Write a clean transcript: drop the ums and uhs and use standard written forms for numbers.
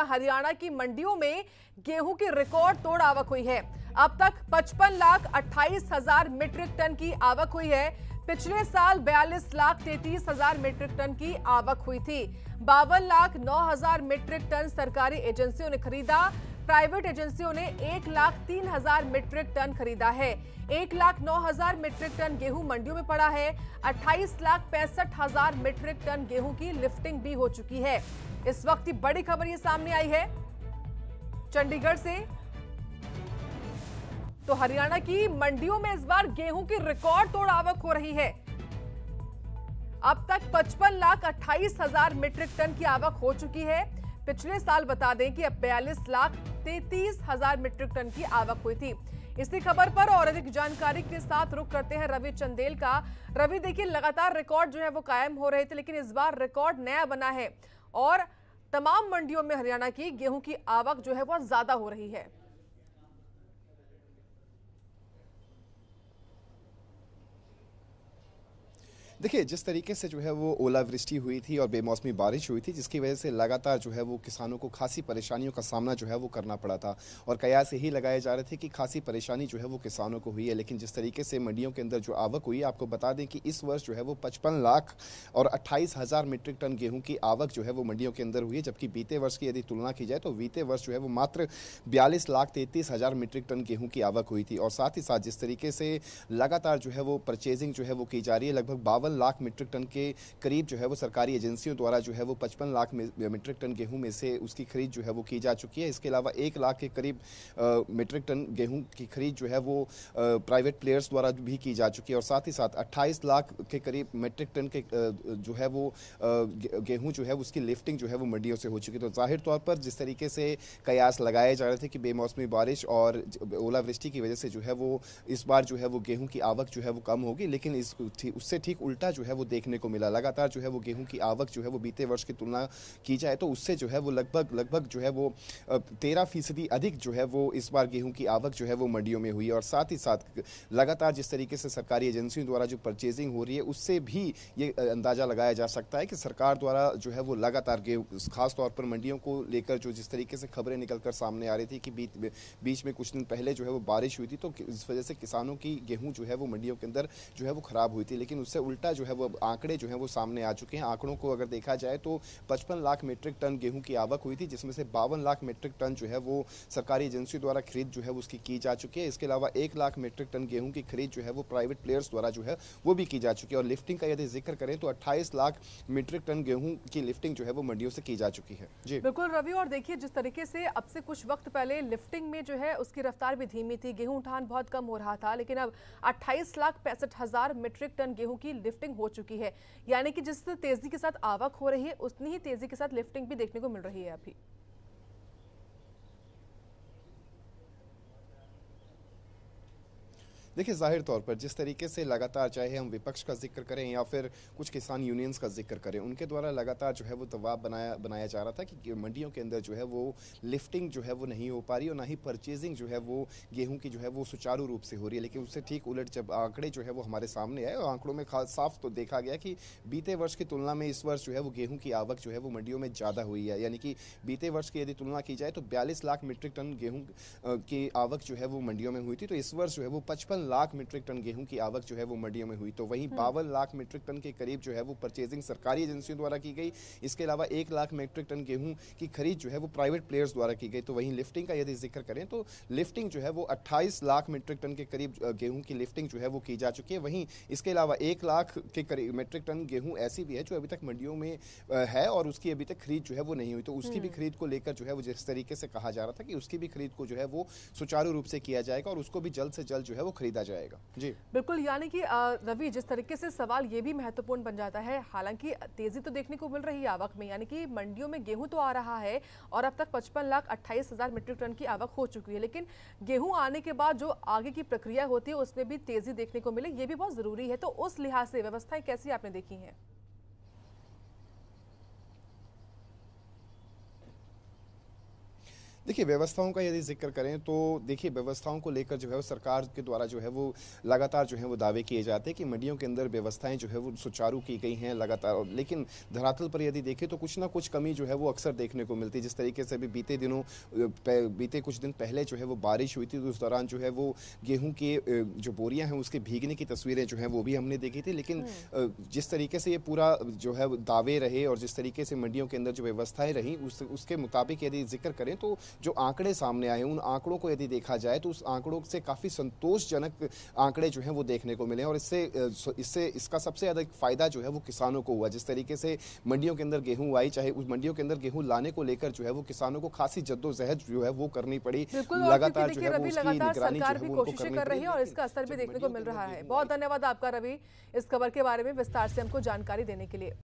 हरियाणा की मंडियों में गेहूं की रिकॉर्ड तोड़ आवक हुई है। अब तक 55,28,000 मीट्रिक टन की आवक हुई है। पिछले साल 42,33,000 मीट्रिक टन की आवक हुई थी। 52,09,000 मीट्रिक टन सरकारी एजेंसियों ने खरीदा। प्राइवेट एजेंसियों ने 1,03,000 मीट्रिक टन खरीदा है। 1,09,000 मीट्रिक टन गेहूं मंडियों में पड़ा है। 28,65,000 मीट्रिक टन गेहूं की लिफ्टिंग भी हो चुकी है। इस वक्त की बड़ी खबर ये सामने आई है चंडीगढ़ से। तो हरियाणा की मंडियों में इस बार गेहूं की रिकॉर्ड तोड़ आवक हो रही है। अब तक 55,28,000 मीट्रिक टन की आवक हो चुकी है। पिछले साल बता दें कि अब 42,33,000 मीट्रिक टन की आवक हुई थी। इसी खबर पर और अधिक जानकारी के साथ रुख करते हैं रवि चंदेल का। रवि, देखिए लगातार रिकॉर्ड जो है वो कायम हो रहे थे, लेकिन इस बार रिकॉर्ड नया बना है और तमाम मंडियों में हरियाणा की गेहूं की आवक जो है वो ज्यादा हो रही है। देखिए, जिस तरीके से जो है वो ओलावृष्टि हुई थी और बेमौसमी बारिश हुई थी, जिसकी वजह से लगातार जो है वो किसानों को खासी परेशानियों का सामना जो है वो करना पड़ा था और कयास यही लगाए जा रहे थे कि खासी परेशानी जो है वो किसानों को हुई है। लेकिन जिस तरीके से मंडियों के अंदर जो आवक हुई, आपको बता दें कि इस वर्ष जो है वो 55,28,000 मीट्रिक टन गेहूं की आवक जो है वो मंडियों के अंदर हुई है, जबकि बीते वर्ष की यदि तुलना की जाए तो बीते वर्ष जो है वो मात्र 42,33,000 मीट्रिक टन गेहूं की आवक हुई थी। और साथ ही साथ जिस तरीके से लगातार जो है वो परचेजिंग जो है वो की जा रही है, लगभग 52 लाख मीट्रिक टन के करीब जो है वो सरकारी एजेंसियों द्वारा जो है वो 55 लाख मीट्रिक टन गेहूं में से उसकी खरीद जो है वो की जा चुकी है। इसके अलावा 1 लाख के करीब मीट्रिक टन गेहूं की खरीद जो है वो प्राइवेट प्लेयर्स द्वारा भी की जा चुकी है और साथ ही साथ 28 लाख के करीब मीट्रिक टन के जो है वो गेहूं जो है उसकी लिफ्टिंग जो है वो मंडियों से हो चुकी है। तो जाहिर तौर पर जिस तरीके से कयास लगाए जा रहे थे कि बेमौसमी बारिश और ओलावृष्टि की वजह से जो है वो इस बार जो है वो गेहूं की आवक जो है वो कम होगी, लेकिन उससे ठीक उल्टा जो है वो देखने को मिला। लगातार जो है वो गेहूं की आवक जो है वो बीते वर्ष की तुलना की जाए तो उससे जो है वो लगभग जो है वो 13% अधिक जो है वो इस बार गेहूं की आवक जो है वो मंडियों में हुई। और साथ ही साथ लगातार जिस तरीके से सरकारी एजेंसियों द्वारा जो परचेजिंग हो रही है, उससे भी ये अंदाजा लगाया जा सकता है कि सरकार द्वारा जो है वो लगातार खास तौर पर मंडियों को लेकर जो जिस तरीके से खबरें निकलकर सामने आ रही थी कि बीच में कुछ दिन पहले जो है वो बारिश हुई थी, तो इस वजह से किसानों की गेहूं जो है वो मंडियों के अंदर जो है वो खराब हुई थी। लेकिन उससे उल्टा जो है वो आंकड़े जो हैं वो सामने आ चुके हैं। आंकड़ों को अगर देखा जाए तो 55 लाख मीट्रिक टन गेहूं की आवक हुई थी, जिसमें से 52 लाख मीट्रिक टन जो है वो सरकारी एजेंसियों द्वारा खरीद जो है उसकी की जा चुकी है। इसके अलावा 1 लाख मीट्रिक टन गेहूं की खरीद जो है वो प्राइवेट प्लेयर्स द्वारा जो है वो भी की जा चुकी है। और लिफ्टिंग का यदि जिक्र करें तो 28 लाख मीट्रिक टन गेहूं की लिफ्टिंग जो है वो मंडियों से की जा चुकी है। जी बिल्कुल रवि, और देखिए जिस तरीके से अब से कुछ वक्त पहले लिफ्टिंग में जो है उसकी रफ्तार भी धीमी थी, गेहूं उठान बहुत कम हो रहा था, लेकिन अब 28,65,000 मीट्रिक टन गेहूं की लिफ्टिंग हो चुकी है। यानी कि जिस तेजी के साथ आवक हो रही है उतनी ही तेजी के साथ लिफ्टिंग भी देखने को मिल रही है अभी। देखिए, जाहिर तौर पर जिस तरीके से लगातार चाहे हम विपक्ष का जिक्र करें या फिर कुछ किसान यूनियंस का जिक्र करें, उनके द्वारा लगातार जो है वो दबाव बनाया जा रहा था कि मंडियों के अंदर जो है वो लिफ्टिंग जो है वो नहीं हो पा रही और ना ही परचेजिंग जो है वो गेहूं की जो है वो सुचारू रूप से हो रही है। लेकिन उससे ठीक उलट जब आंकड़े जो है वो हमारे सामने आए और आंकड़ों में साफ तो देखा गया कि बीते वर्ष की तुलना में इस वर्ष जो है वो गेहूं की आवक जो है वो मंडियों में ज़्यादा हुई है। यानी कि बीते वर्ष की यदि तुलना की जाए तो 42 लाख मीट्रिक टन गेहूं की आवक जो है वो मंडियों में हुई थी, तो इस वर्ष जो है वो 55 लाख मीट्रिक टन गेहूं की आवक जो है वो मंडियों में हुई। तो वहीं 52 लाख मीट्रिक टन के करीब जो है वो परचेजिंग सरकारी एजेंसियों द्वारा की गई। इसके अलावा 1 लाख मीट्रिक टन गेहूं की खरीद जो है वो प्राइवेट प्लेयर्स द्वारा की गई। तो वहीं लिफ्टिंग का यदि जिक्र करें तो लिफ्टिंग जो है वो 28 लाख मीट्रिक टन के करीब गेहूं की लिफ्टिंग जो है वो की जा चुकी है। वहीं इसके अलावा 1 लाख के करीब मीट्रिक टन गेहूं ऐसी भी है जो अभी तक मंडियों में है और उसकी अभी तक खरीद जो है वो नहीं हुई। तो उसकी भी खरीद को लेकर जो है वो जिस तरीके से कहा जा रहा था कि उसकी भी खरीद को जो है वो सुचारू रूप से किया जाएगा और उसको भी जल्द से जल्द जो है वो खरीदा जाएगा। जी बिल्कुल, यानी कि रवि, जिस तरीके से सवाल ये भी महत्वपूर्ण बन जाता है, हालांकि तेजी तो देखने को मिल रही है आवक में, यानी कि मंडियों में गेहूं तो आ रहा है और अब तक 55,28,000 मीट्रिक टन की आवक हो चुकी है, लेकिन गेहूं आने के बाद जो आगे की प्रक्रिया होती है उसमें भी तेजी देखने को मिले, ये भी बहुत जरूरी है। तो उस लिहाज से व्यवस्थाएं कैसी आपने देखी हैं? देखिए, व्यवस्थाओं का यदि जिक्र करें तो देखिए, व्यवस्थाओं को लेकर जो है वो सरकार के द्वारा जो है वो लगातार जो है वो दावे किए जाते हैं कि मंडियों के अंदर व्यवस्थाएं जो है वो सुचारू की गई हैं लगातार, लेकिन धरातल पर यदि देखें तो कुछ ना कुछ कमी जो है वो अक्सर देखने को मिलती है। जिस तरीके से अभी बीते कुछ दिन पहले जो है वो बारिश हुई थी, तो उस दौरान जो है वो गेहूं के जो बोरियां हैं उसके भीगने की तस्वीरें जो हैं वो भी हमने देखी थी। लेकिन जिस तरीके से ये पूरा जो है दावे रहे और जिस तरीके से मंडियों के अंदर जो व्यवस्थाएं रही उसके मुताबिक यदि जिक्र करें तो जो आंकड़े सामने आए उन आंकड़ों को यदि देखा जाए तो उस आंकड़ों से काफी संतोषजनक आंकड़े जो हैं वो देखने को मिले और इसका सबसे ज्यादा फायदा जो है वो किसानों को हुआ। जिस तरीके से मंडियों के अंदर गेहूं आई, चाहे उस मंडियों के अंदर गेहूं लाने को लेकर जो है वो किसानों को खासी जद्दोजहद जो है वो करनी पड़ी। लगातार जो है वो उसकी निगरानी सरकार भी कोशिशें कर रही है और इसका असर भी देखने को मिल रहा है। बहुत धन्यवाद आपका रवि, इस खबर के बारे में विस्तार से हमको जानकारी देने के लिए।